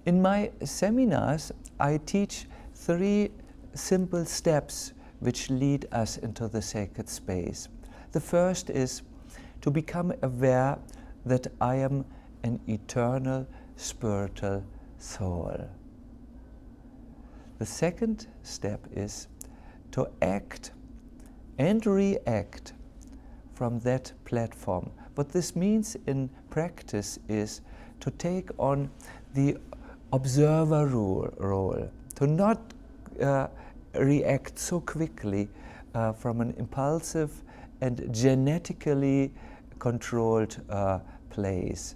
In my seminars, I teach 3 simple steps which lead us into the sacred space. The first is to become aware that I am an eternal spiritual soul. The second step is to act and react from that platform. What this means in practice is to take on the observer role, to not react so quickly from an impulsive and genetically controlled place,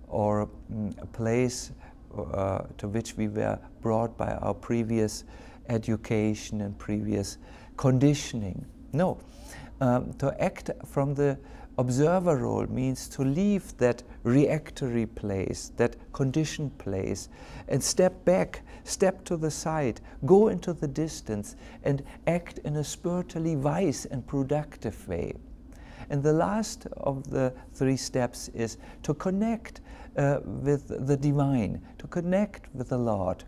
or a place to which we were brought by our previous education and previous conditioning. No, to act from the observer role means to leave that reactory place, that conditioned place, and step back, step to the side, go into the distance, and act in a spiritually wise and productive way. And the last of the 3 steps is to connect with the divine, to connect with the Lord.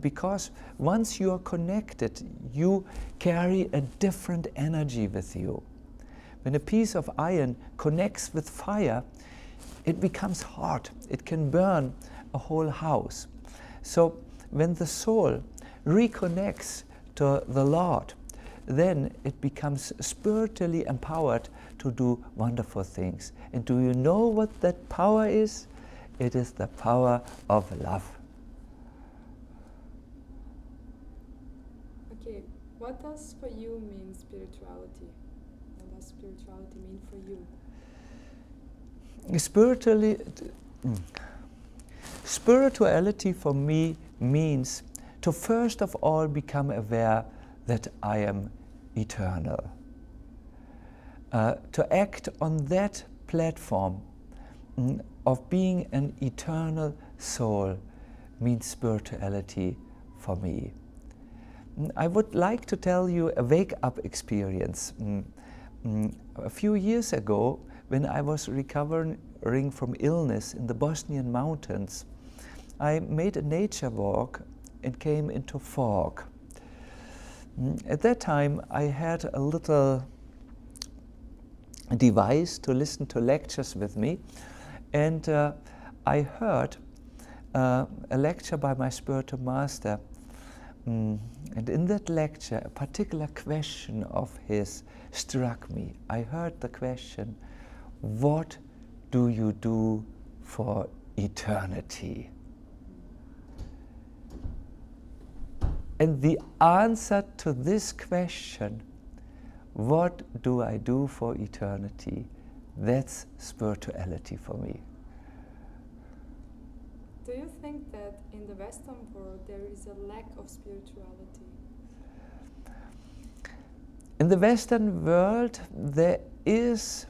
Because once you are connected, you carry a different energy with you. When a piece of iron connects with fire, it becomes hot. It can burn a whole house. So when the soul reconnects to the Lord, then it becomes spiritually empowered to do wonderful things. And do you know what that power is? It is the power of love. Okay, what does for you mean spirituality? What does spirituality mean for you? Spirituality for me means to first of all become aware that I am eternal. To act on that platform of being an eternal soul means spirituality for me. I would like to tell you a wake-up experience. A few years ago, when I was recovering from illness in the Bosnian mountains, I made a nature walk and came into fog. At that time, I had a little device to listen to lectures with me, and I heard a lecture by my spiritual master, and in that lecture a particular question of his struck me. I heard the question, what do you do for eternity? And the answer to this question, what do I do for eternity? That's spirituality for me. Do you think that in the Western world there is a lack of spirituality? In the Western world there is,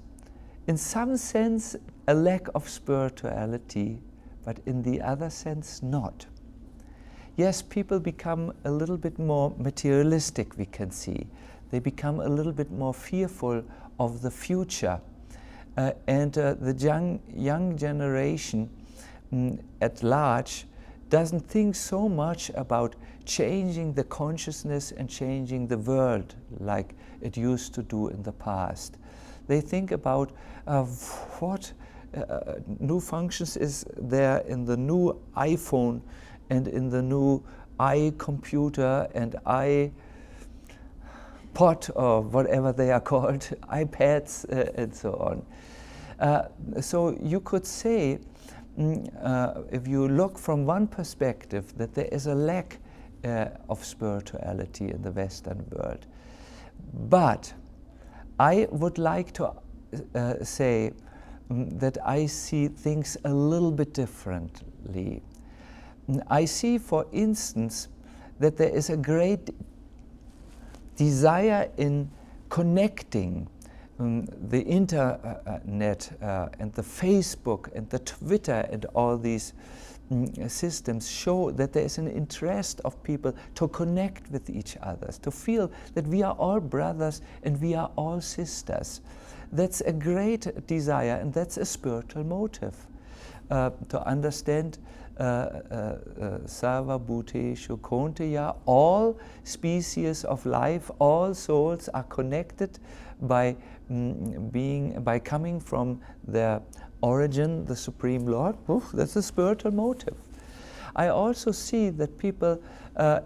in some sense, a lack of spirituality, but in the other sense not. Yes, people become a little bit more materialistic, we can see. They become a little bit more fearful of the future. And the young generation at large doesn't think so much about changing the consciousness and changing the world like it used to do in the past. They think about what new functions is there in the new iPhone and in the new iComputer and iPod, or whatever they are called, iPads and so on. So you could say, if you look from one perspective, that there is a lack of spirituality in the Western world. But I would like to say that I see things a little bit differently. I see, for instance, that there is a great desire in connecting. The internet and the Facebook and the Twitter and all these systems show that there is an interest of people to connect with each other, to feel that we are all brothers and we are all sisters. That's a great desire, and that's a spiritual motive, to understand Sarva Bhuteshu Kaunteya, all species of life, all souls are connected by by coming from their origin, the Supreme Lord. Oof, that's a spiritual motive. I also see that people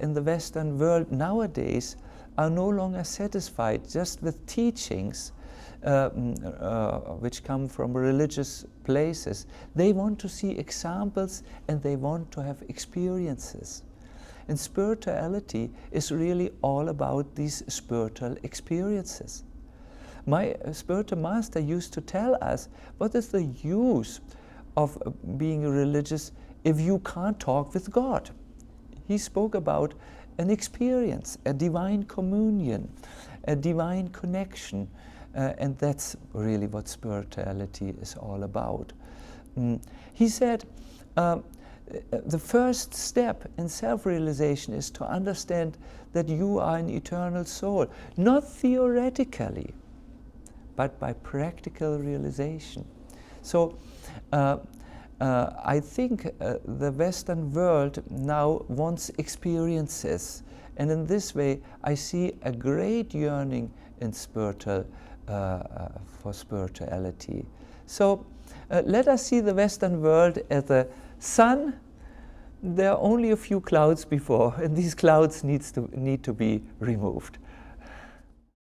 in the Western world nowadays are no longer satisfied just with teachings which come from religious places. They want to see examples and they want to have experiences. And spirituality is really all about these spiritual experiences. My spiritual master used to tell us, what is the use of being religious if you can't talk with God? He spoke about an experience, a divine communion, a divine connection, and that's really what spirituality is all about. He said, the first step in self-realization is to understand that you are an eternal soul, not theoretically, but by practical realization. So I think the Western world now wants experiences, and in this way I see a great yearning in for spirituality. So let us see the Western world as the sun. There are only a few clouds before, and these clouds need to be removed.